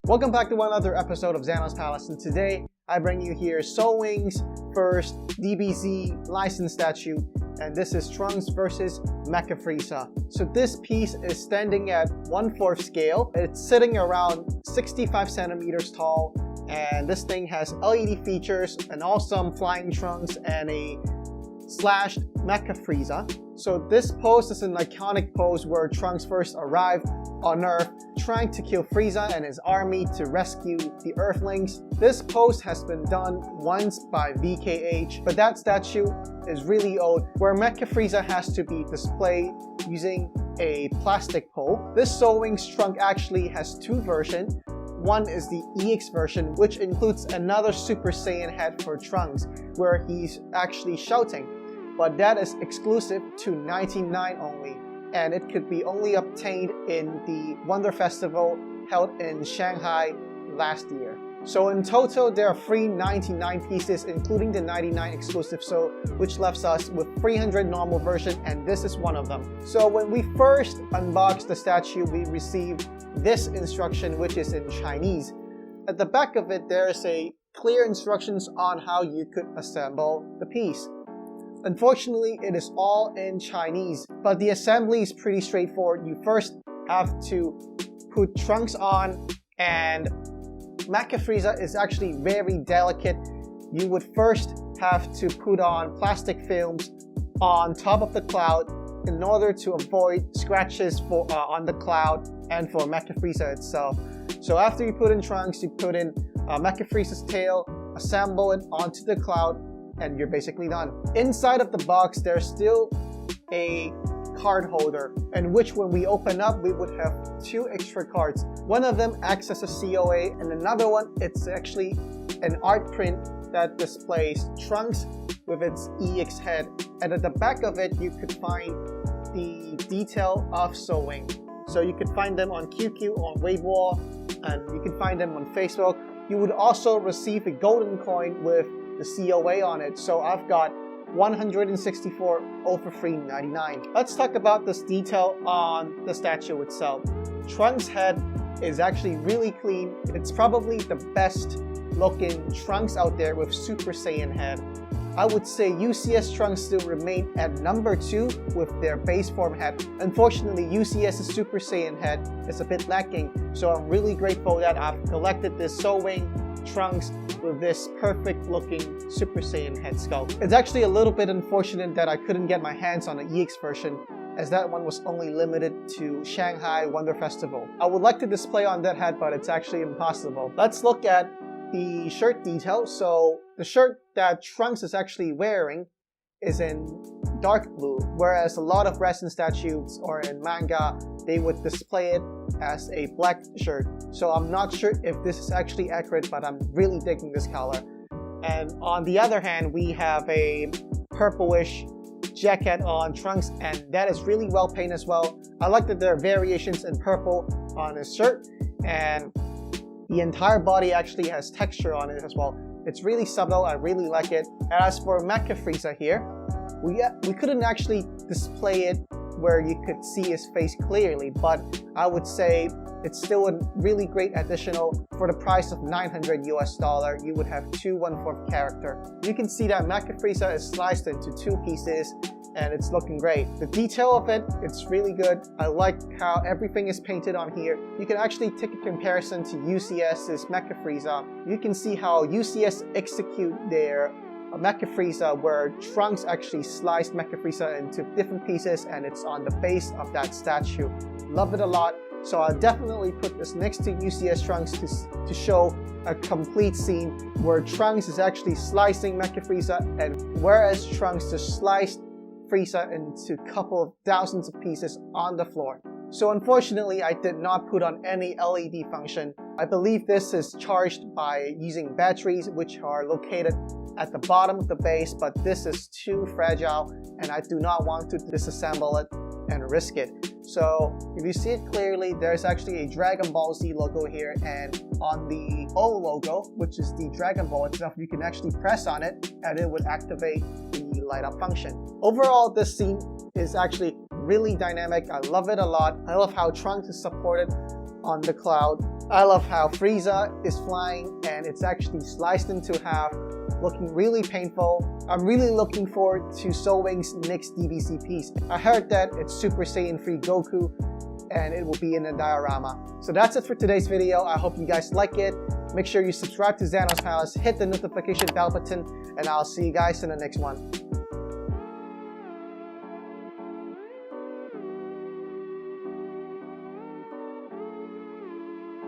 Welcome back to another episode of Xanos Palace, and today I bring you here Soul Wing's first DBZ licensed statue, and this is Trunks versus Mecha Freiza. So this piece is standing at 1/4 scale. It's sitting around 65 centimeters tall, and this thing has LED features, an awesome flying Trunks, and a slashed Mecha Freiza. So this pose is an iconic pose where Trunks first arrived on Earth trying to kill Freiza and his army to rescue the Earthlings. This pose has been done once by VKH, but that statue is really old, where Mecha Freiza has to be displayed using a plastic pole. This Soul Wing's trunk actually has two versions. One is the EX version, which includes another Super Saiyan head for Trunks, where he's actually shouting. But that is exclusive to 1999 only, and it could be only obtained in the Wonder Festival held in Shanghai last year. So in total, there are 399 pieces, including the 99 exclusive, so which left us with 300 normal version, and this is one of them. So when we first unboxed the statue, we received this instruction, which is in Chinese. At the back of it, there is a clear instructions on how you could assemble the piece. Unfortunately, it is all in Chinese, but the assembly is pretty straightforward. You first have to put Trunks on, and Mecha Freiza is actually very delicate. You would first have to put on plastic films on top of the cloud in order to avoid scratches on the cloud and for Mecha Freiza itself. So after you put in Trunks, you put in Mecha Freiza's tail, assemble it onto the cloud, and you're basically done. Inside of the box, there's still a card holder, in which when we open up, we would have two extra cards. One of them acts as a COA, and another one, it's actually an art print that displays Trunks with its EX head. And at the back of it, you could find the detail of Soul Wing. So you could find them on QQ, on Weibo, and you can find them on Facebook. You would also receive a golden coin with the COA on it, so I've got 164 over 399. Let's talk about this detail on the statue itself. Trunks' head is actually really clean. It's probably the best looking Trunks out there with Super Saiyan head. I would say UCS Trunks still remain at number 2 with their base form head. Unfortunately, UCS's Super Saiyan head is a bit lacking, so I'm really grateful that I've collected this Soul Wing Trunks with this perfect looking Super Saiyan head sculpt. It's actually a little bit unfortunate that I couldn't get my hands on the EX version, as that one was only limited to Shanghai Wonder Festival. I would like to display on that head, but it's actually impossible. Let's look at the shirt detail. So the shirt that Trunks is actually wearing is in dark blue, whereas a lot of resin statues or in manga, they would display it as a black shirt. So I'm not sure if this is actually accurate, but I'm really digging this color. And on the other hand, we have a purplish jacket on Trunks, and that is really well painted as well. I like that there are variations in purple on his shirt, and the entire body actually has texture on it as well. It's really subtle, I really like it. And as for Mecha Freiza here, we couldn't actually display it where you could see his face clearly, but I would say it's still a really great additional. For the price of $900 US, you would have two 1/4 character. You can see that Mecha Freiza is sliced into 2 pieces, and it's looking great. The detail of it, it's really good. I like how everything is painted on here. You can actually take a comparison to UCS's Mecha Freiza. You can see how UCS execute their Mecha Freiza, where Trunks actually sliced Mecha Freiza into different pieces, and it's on the base of that statue. Love it a lot. So I'll definitely put this next to UCS Trunks to show a complete scene where Trunks is actually slicing Mecha Freiza, and whereas Trunks just sliced Freiza into a couple of thousands of pieces on the floor. So unfortunately, I did not put on any LED function. I believe this is charged by using batteries, which are located at the bottom of the base, but this is too fragile, and I do not want to disassemble it and risk it. So if you see it clearly, there's actually a Dragon Ball Z logo here, and on the O logo, which is the Dragon Ball itself, you can actually press on it and it would activate the light up function. Overall, this scene is actually really dynamic. I love it a lot. I love how Trunks is supported on the cloud. I love how Freiza is flying and it's actually sliced into half, looking really painful. I'm really looking forward to Soulwing's next DBZ piece. I heard that it's Super Saiyan 3 Goku and it will be in a diorama. So that's it for today's video. I hope you guys like it. Make sure you subscribe to Xanos Palace, hit the notification bell button, and I'll see you guys in the next one.